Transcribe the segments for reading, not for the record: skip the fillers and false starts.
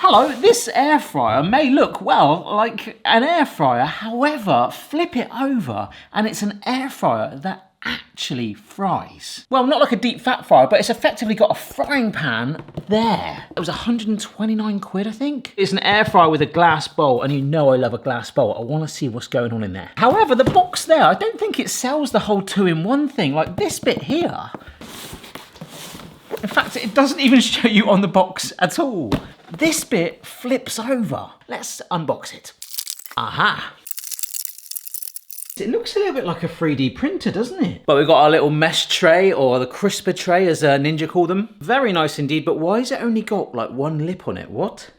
Hello, this air fryer may look, well, like an air fryer. However, flip it over and it's an air fryer that actually fries. Well, not like a deep fat fryer, but it's effectively got a frying pan there. It was 129 quid, I think. It's an air fryer with a glass bowl, and you know I love a glass bowl. I want to see what's going on in there. However, the box there, I don't think it sells the whole 2-in-1 thing, like this bit here. In fact, it doesn't even show you on the box at all. This bit flips over. Let's unbox it. Aha. It looks a little bit like a 3D printer, doesn't it? But we've got our little mesh tray, or the crisper tray as Ninja called them. Very nice indeed, but why has it only got like one lip on it? What?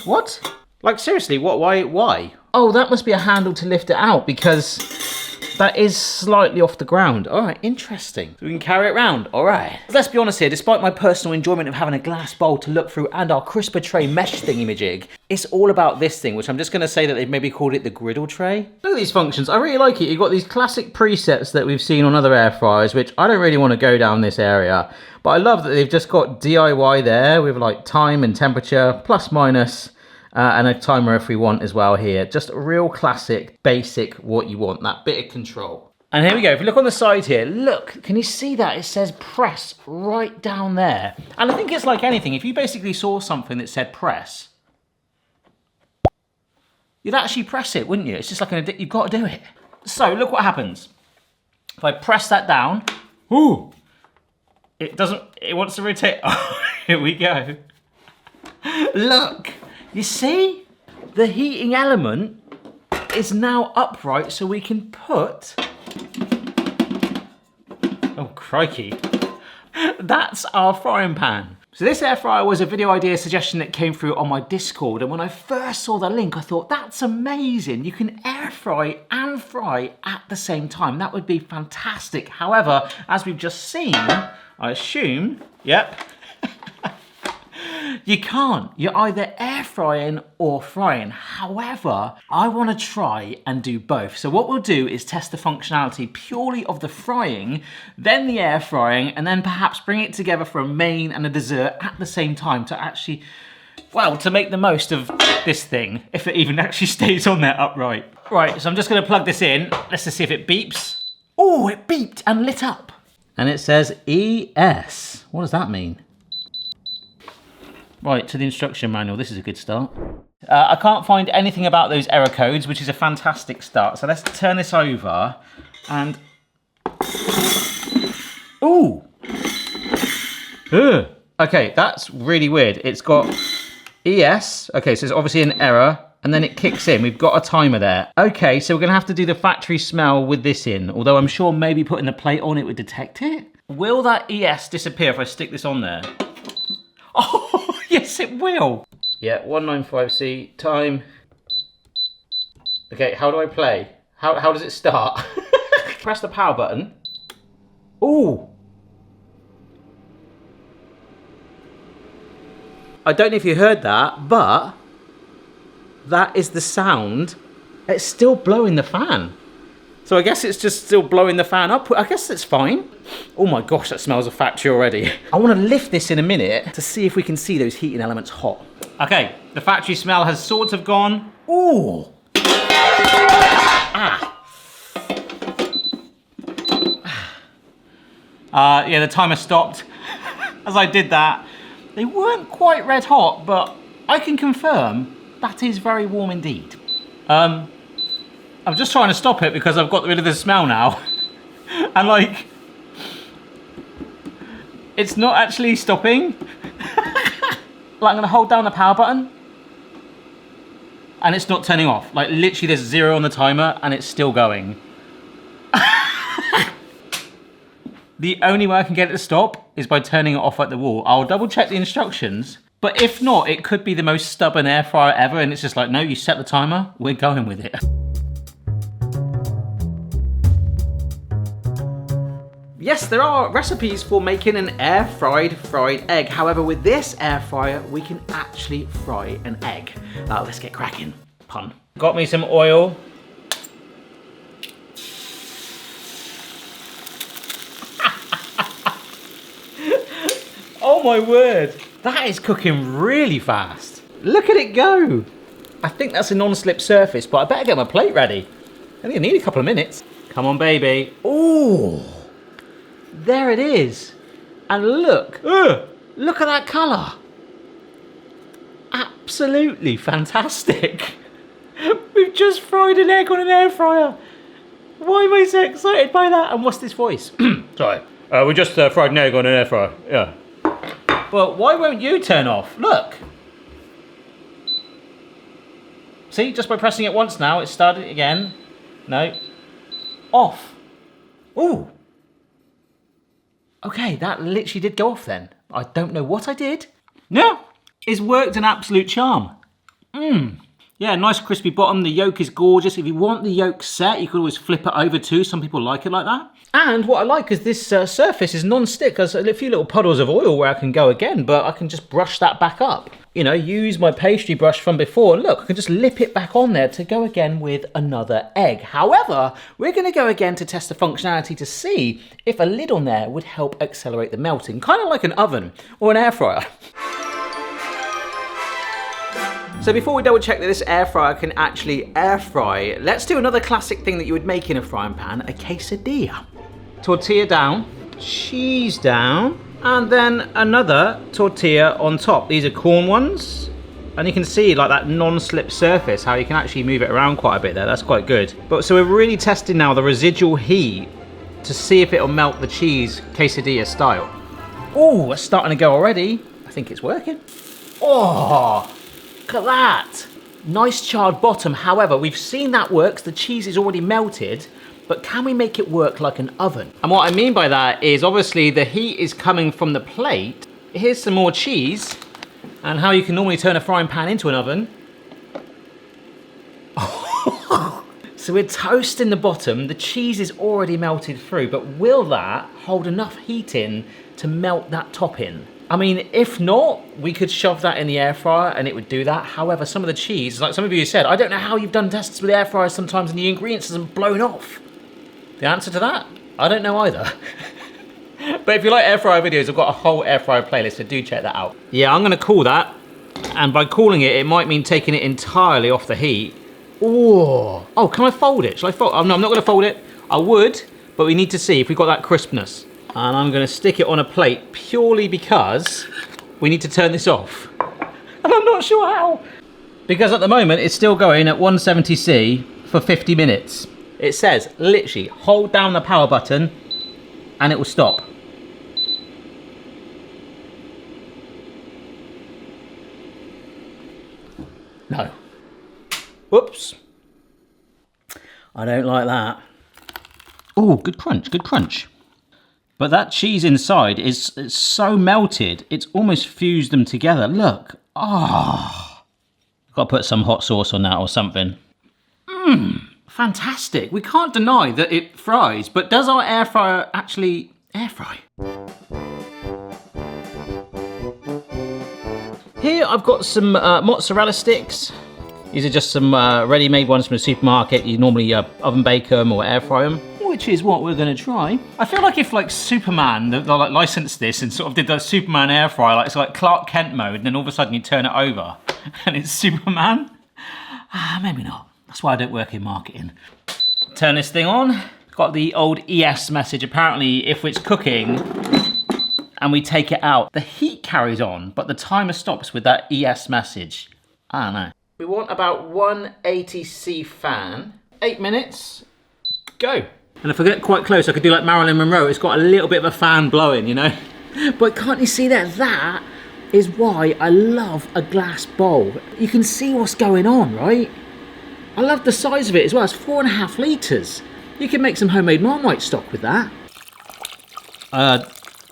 What? Like seriously, why? Oh, that must be a handle to lift it out, because that is slightly off the ground. All right, interesting. So we can carry it around, all right. Let's be honest here, despite my personal enjoyment of having a glass bowl to look through and our crisper tray mesh thingy-majig, it's all about this thing, which I'm just gonna say that they've maybe called it the griddle tray. Look at these functions, I really like it. You've got these classic presets that we've seen on other air fryers, which I don't really wanna go down this area, but I love that they've just got DIY there with like time and temperature, plus minus, and a timer if we want as well here. Just a real classic, basic, what you want, that bit of control. And here we go, if you look on the side here, look, can you see that? It says press right down there. And I think it's like anything, if you basically saw something that said press, you'd actually press it, wouldn't you? It's just like you've got to do it. So look what happens. If I press that down, ooh, it wants to rotate. Oh, here we go. Look. You see, the heating element is now upright, so we can put, oh crikey, that's our frying pan. So this air fryer was a video idea suggestion that came through on my Discord, and when I first saw the link, I thought, that's amazing. You can air fry and fry at the same time. That would be fantastic. However, as we've just seen, I assume, yep, you can't. You're either air frying or frying. However, I want to try and do both. So what we'll do is test the functionality purely of the frying, then the air frying, and then perhaps bring it together for a main and a dessert at the same time to actually, well, to make the most of this thing, if it even actually stays on there upright. Right, so I'm just going to plug this in. Let's just see if it beeps. Oh, it beeped and lit up. And it says ES. What does that mean? Right, to the instruction manual, this is a good start. I can't find anything about those error codes, which is a fantastic start. So let's turn this over and... Ooh! Ugh. Okay, that's really weird. It's got ES, okay, so it's obviously an error, and then it kicks in. We've got a timer there. Okay, so we're gonna have to do the factory smell with this in, although I'm sure maybe putting the plate on it would detect it. Will that ES disappear if I stick this on there? Oh, yes, it will. Yeah, 195C, time. Okay, how do I play? How does it start? Press the power button. Ooh. I don't know if you heard that, but that is the sound. It's still blowing the fan. So I guess it's just still blowing the fan up. I guess it's fine. Oh my gosh, that smells of factory already. I want to lift this in a minute to see if we can see those heating elements hot. Okay, the factory smell has sort of gone. Ooh. Yeah, the timer stopped as I did that. They weren't quite red hot, but I can confirm that is very warm indeed. I'm just trying to stop it because I've got rid of the smell now. And like, it's not actually stopping. Like I'm gonna hold down the power button and it's not turning off. Like literally there's 0 on the timer and it's still going. The only way I can get it to stop is by turning it off at the wall. I'll double check the instructions, but if not, it could be the most stubborn air fryer ever and it's just like, no, you set the timer, we're going with it. Yes, there are recipes for making an air-fried fried egg. However, with this air fryer, we can actually fry an egg. Let's get cracking. Pun. Got me some oil. Oh my word. That is cooking really fast. Look at it go. I think that's a non-slip surface, but I better get my plate ready. I think I need a couple of minutes. Come on, baby. Oh, there it is. And look, look at that colour. Absolutely fantastic. We've just fried an egg on an air fryer. Why am I so excited by that? And what's this voice? Sorry. We just fried an egg on an air fryer. Yeah. But why won't you turn off? Look. See, just by pressing it once now, it started again. No. Off. Ooh. Okay, that literally did go off then. I don't know what I did. No, it's worked an absolute charm. Yeah, nice crispy bottom. The yolk is gorgeous. If you want the yolk set, you could always flip it over too. Some people like it like that. And what I like is this surface is non-stick. There's a few little puddles of oil where I can go again, but I can just brush that back up. You know, use my pastry brush from before. And look, I can just lip it back on there to go again with another egg. However, we're going to go again to test the functionality to see if a lid on there would help accelerate the melting. Kind of like an oven or an air fryer. So before we double check that this air fryer can actually air fry, let's do another classic thing that you would make in a frying pan, a quesadilla. Tortilla down, cheese down, and then another tortilla on top. These are corn ones, and you can see like that non-slip surface, how you can actually move it around quite a bit there. That's quite good. But so we're really testing now the residual heat to see if it'll melt the cheese quesadilla style. Oh, it's starting to go already. I think it's working. Oh, look at that. Nice charred bottom. However, we've seen that works. The cheese is already melted, but can we make it work like an oven? And what I mean by that is obviously the heat is coming from the plate. Here's some more cheese and how you can normally turn a frying pan into an oven. So we're toasting the bottom. The cheese is already melted through, but will that hold enough heat in to melt that top in? I mean, if not, we could shove that in the air fryer and it would do that. However, some of the cheese, like some of you said, I don't know how you've done tests with air fryers sometimes and the ingredients hasn't blown off. The answer to that? I don't know either. But if you like air fryer videos, I've got a whole air fryer playlist, so do check that out. Yeah, I'm gonna cool that. And by cooling it, it might mean taking it entirely off the heat. Oh, can I fold it? Shall I fold? Oh, no, I'm not gonna fold it. I would, but we need to see if we've got that crispness. And I'm gonna stick it on a plate purely because we need to turn this off. And I'm not sure how. Because at the moment, it's still going at 170C for 50 minutes. It says, literally, hold down the power button and it will stop. No. Whoops. I don't like that. Oh, good crunch, good crunch. But that cheese inside is so melted, it's almost fused them together. Look. Oh. Got to put some hot sauce on that or something. Fantastic. We can't deny that it fries, but does our air fryer actually air fry? Here I've got some mozzarella sticks. These are just some ready-made ones from the supermarket. You normally oven bake them or air fry them, which is what we're gonna try. I feel like if like Superman, they'll like licensed this and sort of did the Superman air fryer, like it's like Clark Kent mode, and then all of a sudden you turn it over and it's Superman. Maybe not. That's why I don't work in marketing. Turn this thing on. Got the old ES message. Apparently, if it's cooking and we take it out, the heat carries on, but the timer stops with that ES message. I don't know. We want about 180C fan. 8 minutes. Go. And if I get quite close, I could do like Marilyn Monroe. It's got a little bit of a fan blowing, you know? But can't you see that? That is why I love a glass bowl. You can see what's going on, right? I love the size of it as well. It's 4.5 litres. You can make some homemade Marmite stock with that.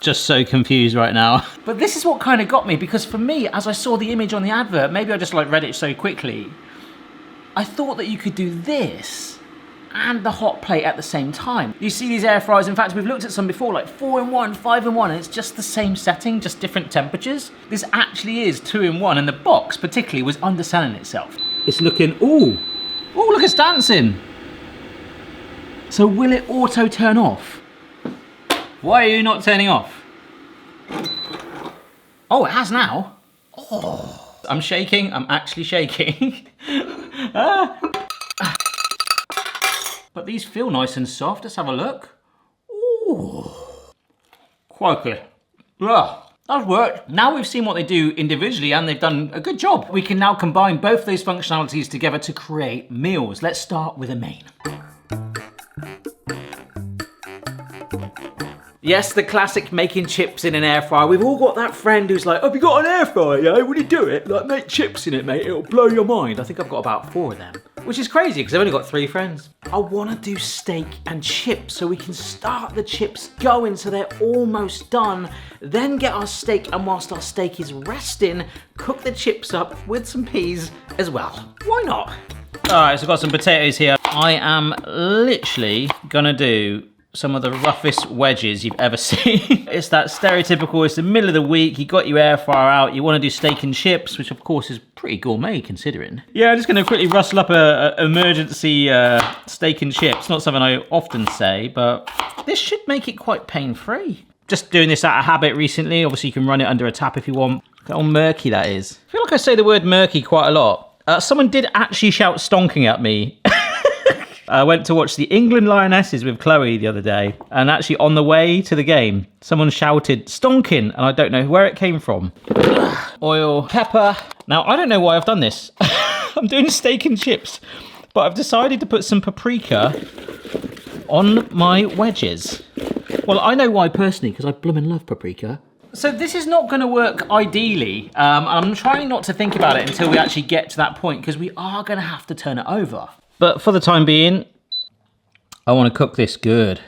Just so confused right now. But this is what kind of got me, because for me, as I saw the image on the advert, maybe I just like read it so quickly, I thought that you could do this and the hot plate at the same time. You see these air fryers, in fact, we've looked at some before, like 4-in-1, 5-in-1, and it's just the same setting, just different temperatures. This actually is 2-in-1, and the box particularly was underselling itself. It's looking, ooh, look, it's dancing. So will it auto turn off? Why are you not turning off? Oh, it has now. Oh, I'm shaking. I'm actually shaking. But these feel nice and soft. Let's have a look. Ooh. Crikey. Yeah, that's worked. Now we've seen what they do individually and they've done a good job. We can now combine both those functionalities together to create meals. Let's start with a main. Yes, the classic making chips in an air fryer. We've all got that friend who's like, have you got an air fryer? Yeah, when you do it, like make chips in it, mate. It'll blow your mind. I think I've got about 4 of them, which is crazy because I've only got 3 friends. I want to do steak and chips so we can start the chips going so they're almost done. Then get our steak, and whilst our steak is resting, cook the chips up with some peas as well. Why not? All right, so I've got some potatoes here. I am literally gonna do some of the roughest wedges you've ever seen. It's that stereotypical, it's the middle of the week, you got your air fryer out, you want to do steak and chips, which of course is pretty gourmet considering. Yeah, I'm just going to quickly rustle up a emergency steak and chips. Not something I often say, but this should make it quite pain-free. Just doing this out of habit recently. Obviously you can run it under a tap if you want. Look how murky that is. I feel like I say the word murky quite a lot. Someone did actually shout stonking at me. I went to watch the England Lionesses with Chloe the other day, and actually on the way to the game, someone shouted stonking, and I don't know where it came from. Oil, pepper. Now, I don't know why I've done this. I'm doing steak and chips, but I've decided to put some paprika on my wedges. Well, I know why personally, because I bloomin' love paprika. So this is not going to work ideally. I'm trying not to think about it until we actually get to that point, because we are going to have to turn it over. But for the time being, I want to cook this good.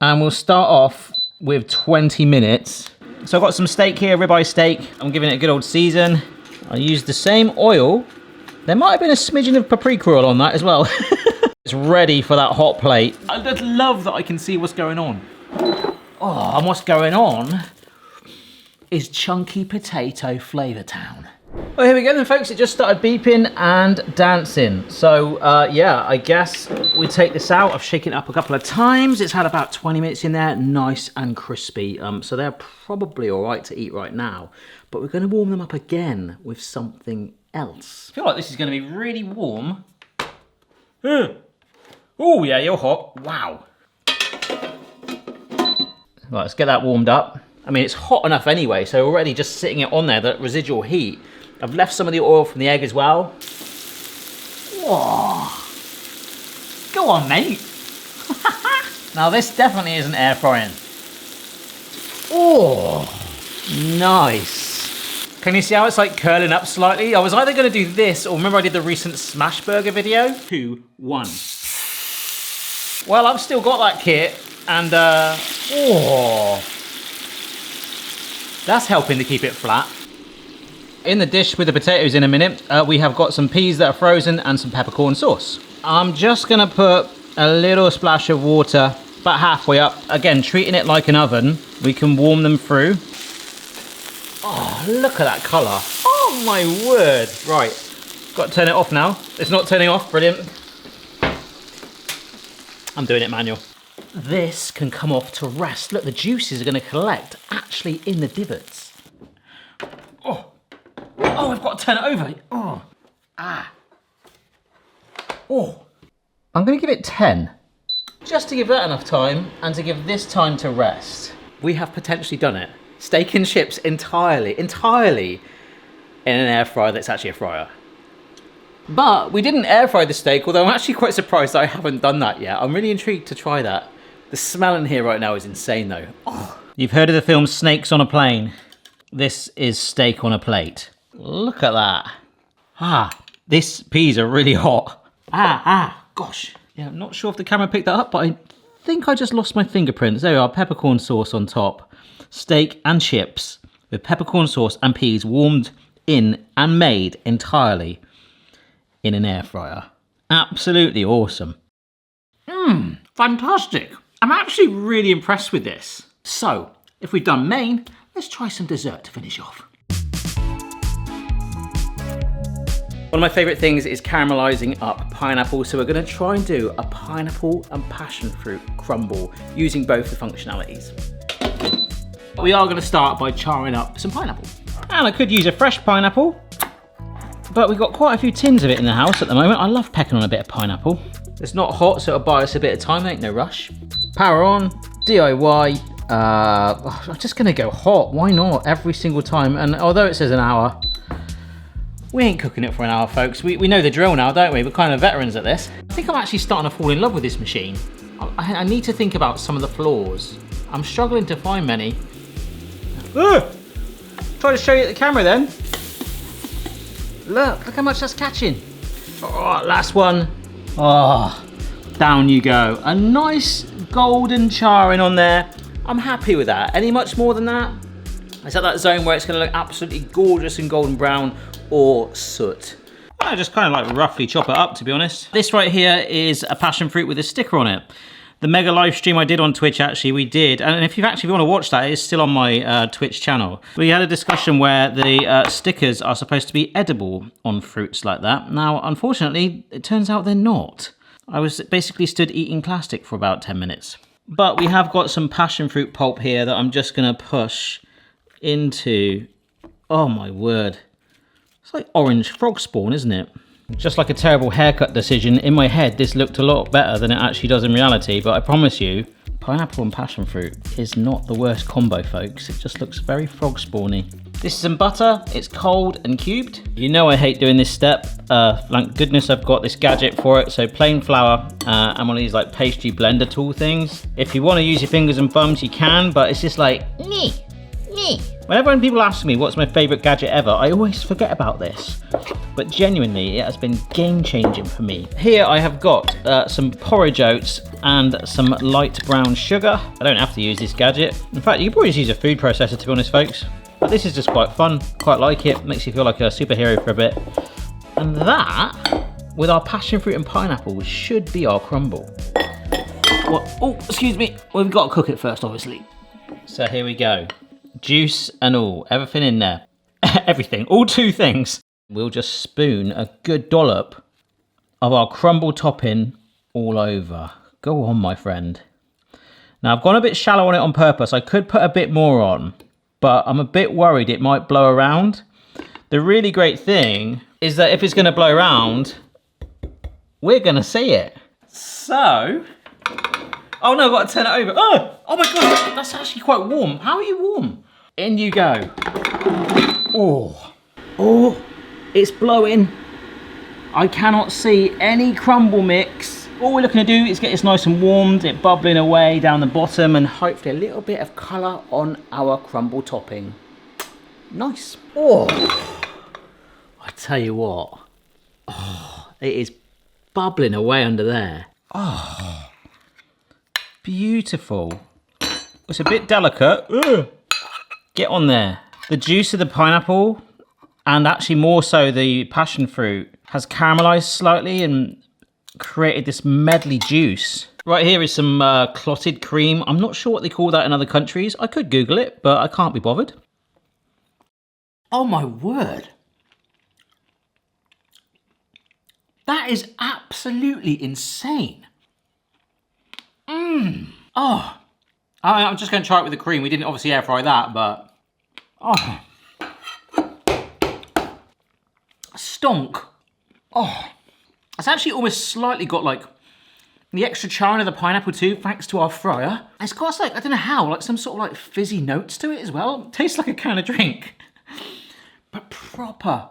And we'll start off with 20 minutes. So I've got some steak here, ribeye steak. I'm giving it a good old season. I used the same oil. There might have been a smidgen of paprika oil on that as well. It's ready for that hot plate. I just love that I can see what's going on. Oh, and what's going on is chunky potato Flavour Town. Well, here we go then, folks. It just started beeping and dancing. So, yeah, I guess we take this out. I've shaken it up a couple of times. It's had about 20 minutes in there, nice and crispy. So they're probably all right to eat right now. But we're going to warm them up again with something else. I feel like this is going to be really warm. Oh, yeah, you're hot. Wow. Right, let's get that warmed up. I mean, it's hot enough anyway, so already just sitting it on there, that residual heat. I've left some of the oil from the egg as well. Whoa. Go on, mate. Now, this definitely isn't air frying. Oh, nice. Can you see how it's like curling up slightly? I was either going to do this, or remember I did the recent Smash Burger video? 2, 1. Well, I've still got that kit, and oh, that's helping to keep it flat. In the dish with the potatoes in a minute, we have got some peas that are frozen and some peppercorn sauce. I'm just gonna put a little splash of water about halfway up. Again, treating it like an oven. We can warm them through. Oh, look at that colour. Oh my word. Right, got to turn it off now. It's not turning off, brilliant. I'm doing it manual. This can come off to rest. Look, the juices are gonna collect actually in the divots. Oh, I've got to turn it over. Oh, oh. I'm going to give it 10. Just to give that enough time and to give this time to rest. We have potentially done it. Steak and chips entirely in an air fryer that's actually a fryer. But we didn't air fry the steak, although I'm actually quite surprised that I haven't done that yet. I'm really intrigued to try that. The smell in here right now is insane though. Oh. You've heard of the film Snakes on a Plane. This is steak on a plate. Look at that. These peas are really hot. Gosh. Yeah, I'm not sure if the camera picked that up, but I think I just lost my fingerprints. There we are, peppercorn sauce on top. Steak and chips with peppercorn sauce and peas warmed in and made entirely in an air fryer. Absolutely awesome. Fantastic. I'm actually really impressed with this. So, if we've done main, let's try some dessert to finish off. One of my favourite things is caramelising up pineapple, so we're going to try and do a pineapple and passion fruit crumble using both the functionalities. We are going to start by charring up some pineapple. And I could use a fresh pineapple, but we've got quite a few tins of it in the house at the moment. I love pecking on a bit of pineapple. It's not hot, so it'll buy us a bit of time, ain't no rush. Power on, DIY. I'm just gonna go hot, why not? Every single time, and although it says an hour, we ain't cooking it for an hour, folks. We know the drill now, don't we? We're kind of veterans at this. I think I'm actually starting to fall in love with this machine. I need to think about some of the flaws. I'm struggling to find many. Try to show you at the camera then. Look how much that's catching. Oh, last one. Oh, down you go. A nice golden charring on there. I'm happy with that. Any much more than that? It's at that zone where it's gonna look absolutely gorgeous and golden brown or soot. I just kind of like roughly chop it up, to be honest. This right here is a passion fruit with a sticker on it. The mega live stream I did on Twitch, actually, we did. And if you want to watch that, it's still on my Twitch channel. We had a discussion where the stickers are supposed to be edible on fruits like that. Now, unfortunately, it turns out they're not. I was basically stood eating plastic for about 10 minutes. But we have got some passion fruit pulp here that I'm just going to push into... Oh, my word. It's like orange frog spawn, isn't it? Just like a terrible haircut decision, in my head this looked a lot better than it actually does in reality, but I promise you, pineapple and passion fruit is not the worst combo, folks. It just looks very frog spawny. This is some butter, it's cold and cubed. You know I hate doing this step. Thank goodness I've got this gadget for it. So plain flour and one of these like pastry blender tool things. If you want to use your fingers and thumbs, you can, but it's just like, nee. Whenever people ask me what's my favourite gadget ever, I always forget about this. But genuinely, it has been game-changing for me. Here I have got some porridge oats and some light brown sugar. I don't have to use this gadget. In fact, you can probably just use a food processor, to be honest, folks. But this is just quite fun, quite like it. Makes you feel like a superhero for a bit. And that, with our passion fruit and pineapple, should be our crumble. Oh, excuse me. Well, we've got to cook it first, obviously. So here we go. Juice and all, everything in there. Everything, all two things. We'll just spoon a good dollop of our crumble topping all over. Go on, my friend. Now, I've gone a bit shallow on it on purpose. I could put a bit more on, but I'm a bit worried it might blow around. The really great thing is that if it's going to blow around, we're going to see it. So... Oh no, I've got to turn it over. Oh my God, that's actually quite warm. How are you warm? In you go. Oh, it's blowing. I cannot see any crumble mix. All we're looking to do is get this nice and warmed, it bubbling away down the bottom, and hopefully a little bit of colour on our crumble topping. Nice. Oh, I tell you what. Oh, it is bubbling away under there. Oh. Beautiful. It's a bit delicate. Ugh. Get on there. The juice of the pineapple, and actually more so the passion fruit, has caramelized slightly and created this medley juice. Right here is some clotted cream. I'm not sure what they call that in other countries. I could Google it, but I can't be bothered. Oh my word. That is absolutely insane. Oh, I'm just going to try it with the cream. We didn't obviously air fry that, but oh, stonk. Oh, it's actually almost slightly got like the extra charring of the pineapple too, thanks to our fryer. It's got like, I don't know how, like some sort of like fizzy notes to it as well. It tastes like a can of drink, but proper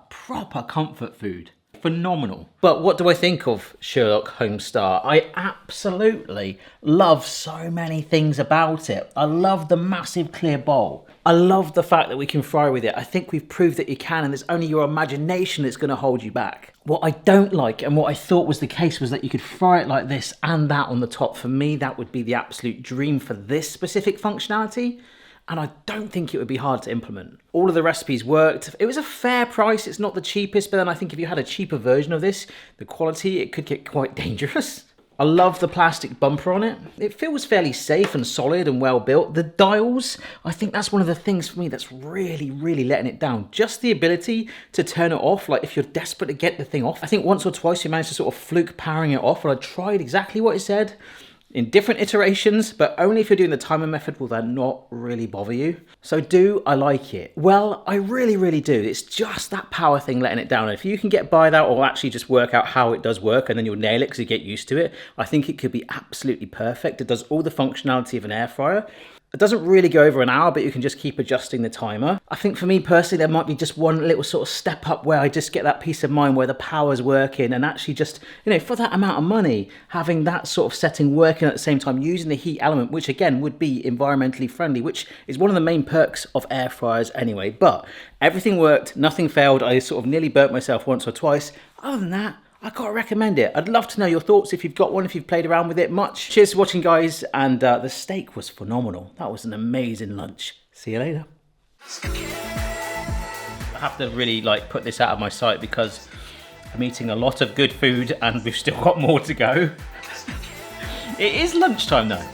comfort food. Phenomenal. But what do I think of Sherlock Homestar? I absolutely love so many things about it. I love the massive clear bowl. I love the fact that we can fry with it. I think we've proved that you can, and there's only your imagination that's going to hold you back. What I don't like, and what I thought was the case, was that you could fry it like this and that on the top. For me, that would be the absolute dream for this specific functionality. And I don't think it would be hard to implement. All of the recipes worked. It was a fair price. It's not the cheapest, but then I think if you had a cheaper version of this, the quality, it could get quite dangerous. I love the plastic bumper on it. It feels fairly safe and solid and well built. The dials, I think that's one of the things for me that's really letting it down. Just the ability to turn it off, like if you're desperate to get the thing off. I think once or twice you managed to sort of fluke powering it off, and I tried exactly what it said. in different iterations, but only if you're doing the timer method will that not really bother you. So do I like it? Well, I really do. It's just that power thing letting it down. If you can get by that, or actually just work out how it does work, and then you'll nail it because you get used to it, I think it could be absolutely perfect. It does all the functionality of an air fryer. It doesn't really go over an hour, but you can just keep adjusting the timer. I think for me personally, there might be just one little sort of step up where I just get that peace of mind where the power's working, and actually just, you know, for that amount of money, having that sort of setting working at the same time, using the heat element, which again would be environmentally friendly, which is one of the main perks of air fryers anyway. But everything worked, nothing failed. I sort of nearly burnt myself once or twice. Other than that, I gotta recommend it. I'd love to know your thoughts if you've got one, if you've played around with it much. Cheers for watching, guys, and the steak was phenomenal. That was an amazing lunch. See you later. I have to really put this out of my sight because I'm eating a lot of good food and we've still got more to go. It is lunchtime though.